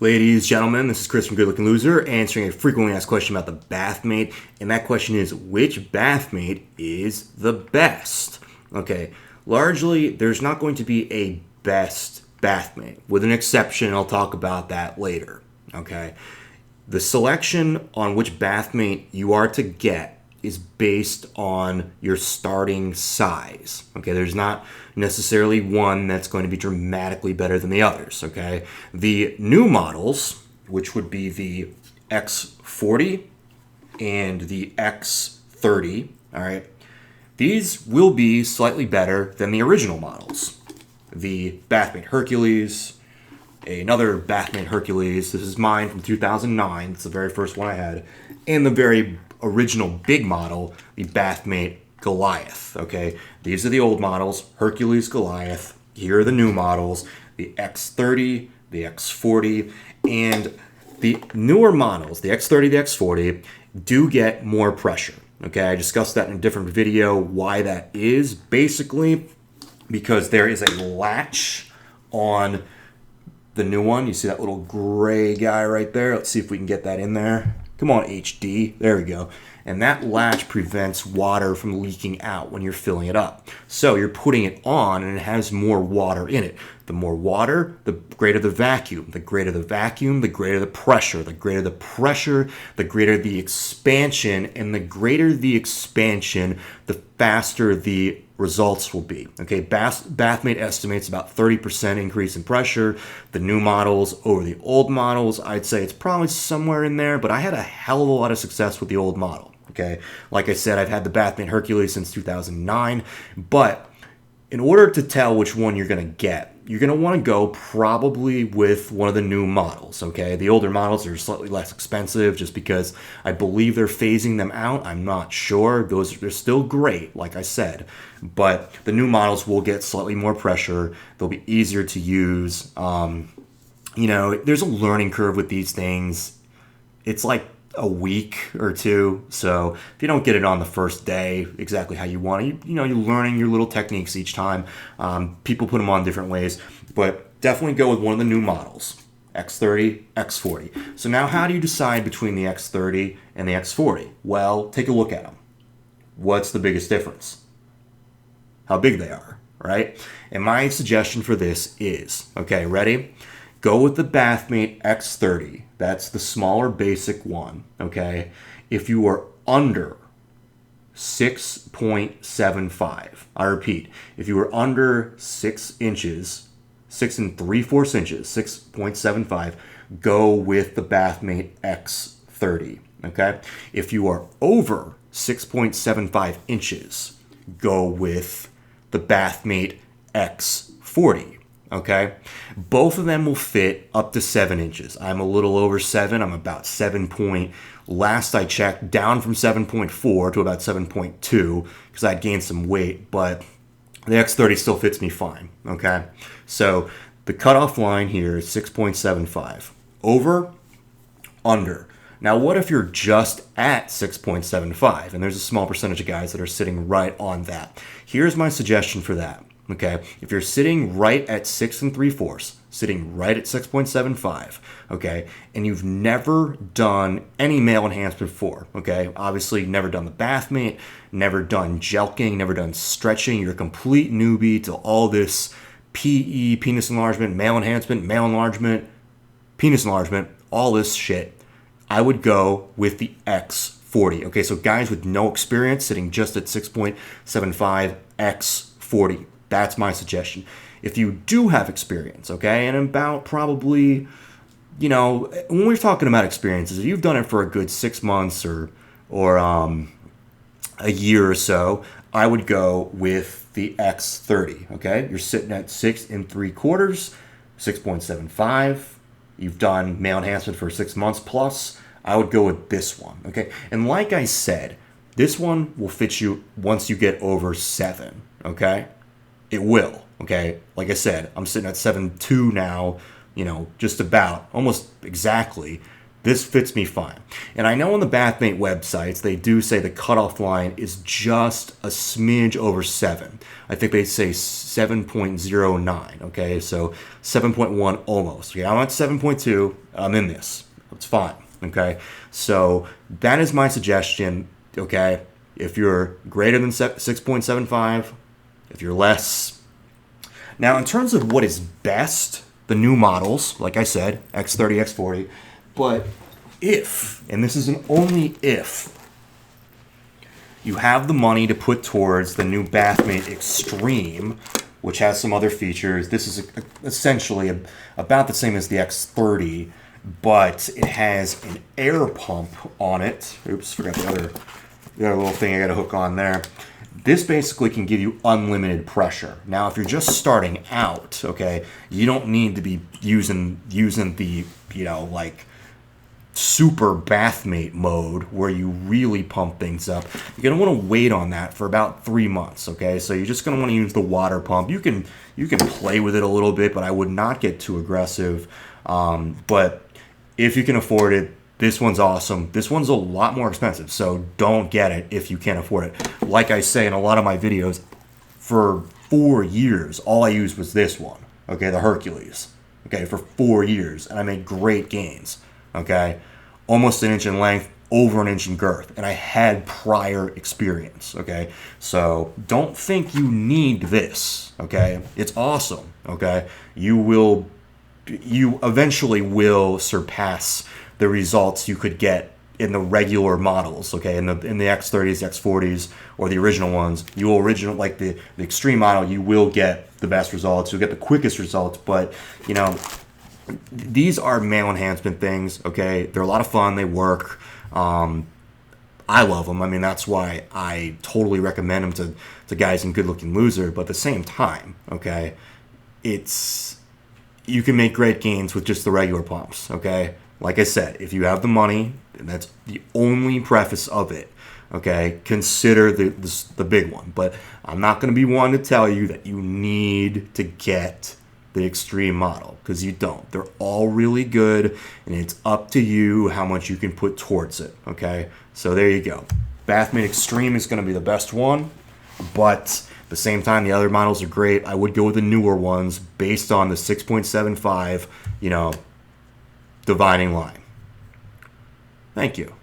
Ladies, gentlemen, this is Chris from Good Looking Loser answering a frequently asked question about the Bathmate, and that question is, which Bathmate is the best? Okay, largely, there's not going to be a best Bathmate, with an exception. I'll talk about that later, okay? The selection on which Bathmate you are to get is based on your starting size. Okay, there's not necessarily one that's going to be dramatically better than the others. Okay, the new models, which would be the X40 and the X30, all right, these will be slightly better than the original models. The Bathmate Hercules, another Bathmate Hercules, this is mine from 2009, it's the very first one I had, and the very original big model, the Bathmate Goliath. Okay, these are the old models, Hercules, Goliath. Here are the new models, the X30, the X40, and the newer models, the X30, the X40, do get more pressure. Okay, I discussed that in a different video, why that is. Basically, because there is a latch on the new one. You see that little gray guy right there? Let's see if we can get that in there. Come on, HD. There we go. And that latch prevents water from leaking out when you're filling it up. So you're putting it on and it has more water in it. The more water, the greater the vacuum. The greater the vacuum, the greater the pressure. The greater the pressure, the greater the expansion. And the greater the expansion, the faster the results will be. Okay, Bathmate estimates about 30% increase in pressure. The new models over the old models, I'd say it's probably somewhere in there, but I had a hell of a lot of success with the old model. Okay, like I said, I've had the Bathmate Hercules since 2009, but in order to tell which one you're going to get, you're going to want to go probably with one of the new models, okay? The older models are slightly less expensive just because I believe they're phasing them out. I'm not sure. They're still great, like I said, but the new models will get slightly more pressure. They'll be easier to use. There's a learning curve with these things. It's like a week or two, so if you don't get it on the first day exactly how you want it, you're learning your little techniques each time. People put them on different ways, but definitely go with one of the new models, X30, X40. So now how do you decide between the X30 and the X40? Well, take a look at them. What's the biggest difference? How big they are, right? And my suggestion for this is, okay, ready? Go with the Bathmate X30. That's the smaller basic one, okay? If you are under 6.75, I repeat, if you are under 6 inches, 6 3/4 inches, 6.75, go with the Bathmate X30, okay? If you are over 6.75 inches, go with the Bathmate X40. Okay, both of them will fit up to 7 inches. I'm a little over 7. I'm about 7 point. Last I checked, down from 7.4 to about 7.2 because I'd gained some weight, but the X30 still fits me fine. Okay, so the cutoff line here is 6.75. Over, under. Now, what if you're just at 6.75? And there's a small percentage of guys that are sitting right on that. Here's my suggestion for that. Okay, if you're sitting right at 6 3/4, sitting right at 6.75, okay, and you've never done any male enhancement before, okay, obviously never done the Bathmate, never done gelking, never done stretching, you're a complete newbie to all this PE, penis enlargement, male enlargement, penis enlargement, all this shit, I would go with the X40. Okay, so guys with no experience sitting just at 6.75, X40. That's my suggestion. If you do have experience, okay, and about probably, when we're talking about experiences, if you've done it for a good 6 months or a year or so, I would go with the X30, okay? You're sitting at 6 3/4, 6.75. You've done male enhancement for 6 months plus. I would go with this one, okay? And like I said, this one will fit you once you get over 7, okay? It will, okay? Like I said, I'm sitting at 7.2 now, just about, almost exactly. This fits me fine. And I know on the Bathmate websites, they do say the cutoff line is just a smidge over 7. I think they say 7.09, okay? So 7.1 almost. Okay, I'm at 7.2. I'm in this. It's fine, okay? So that is my suggestion, okay? If you're greater than 6.75, if you're less. Now, in terms of what is best, the new models, like I said, X30, X40, but if, and this is an only if, you have the money to put towards the new Bathmate Xtreme, which has some other features. This is essentially about the same as the X30, but it has an air pump on it. Oops, forgot the other little thing I got to hook on there. This basically can give you unlimited pressure. Now, if you're just starting out, okay, you don't need to be using the, like super Bathmate mode where you really pump things up. You're going to want to wait on that for about 3 months, okay? So you're just going to want to use the water pump. You can play with it a little bit, but I would not get too aggressive. But if you can afford it, this one's awesome. This one's a lot more expensive, so don't get it if you can't afford it. Like I say in a lot of my videos, for 4 years, all I used was this one, okay, the Hercules, okay, for 4 years, and I made great gains, okay, almost an inch in length, over an inch in girth, and I had prior experience, okay, so don't think you need this, okay, it's awesome, okay, you eventually will surpass the results you could get in the regular models, okay, in the X30s, X40s, or the original ones. You will like the Xtreme model, you will get the best results, you'll get the quickest results, but, these are male enhancement things, okay? They're a lot of fun, they work. I love them. I mean, that's why I totally recommend them to guys in Good Looking Loser, but at the same time, okay, you can make great gains with just the regular pumps, okay? Like I said, if you have the money, and that's the only preface of it, okay, consider the big one. But I'm not going to be one to tell you that you need to get the Xtreme model, because you don't. They're all really good, and it's up to you how much you can put towards it, okay? So there you go. Bathmate Xtreme is going to be the best one, but at the same time, the other models are great. I would go with the newer ones based on the 6.75, dividing line. Thank you.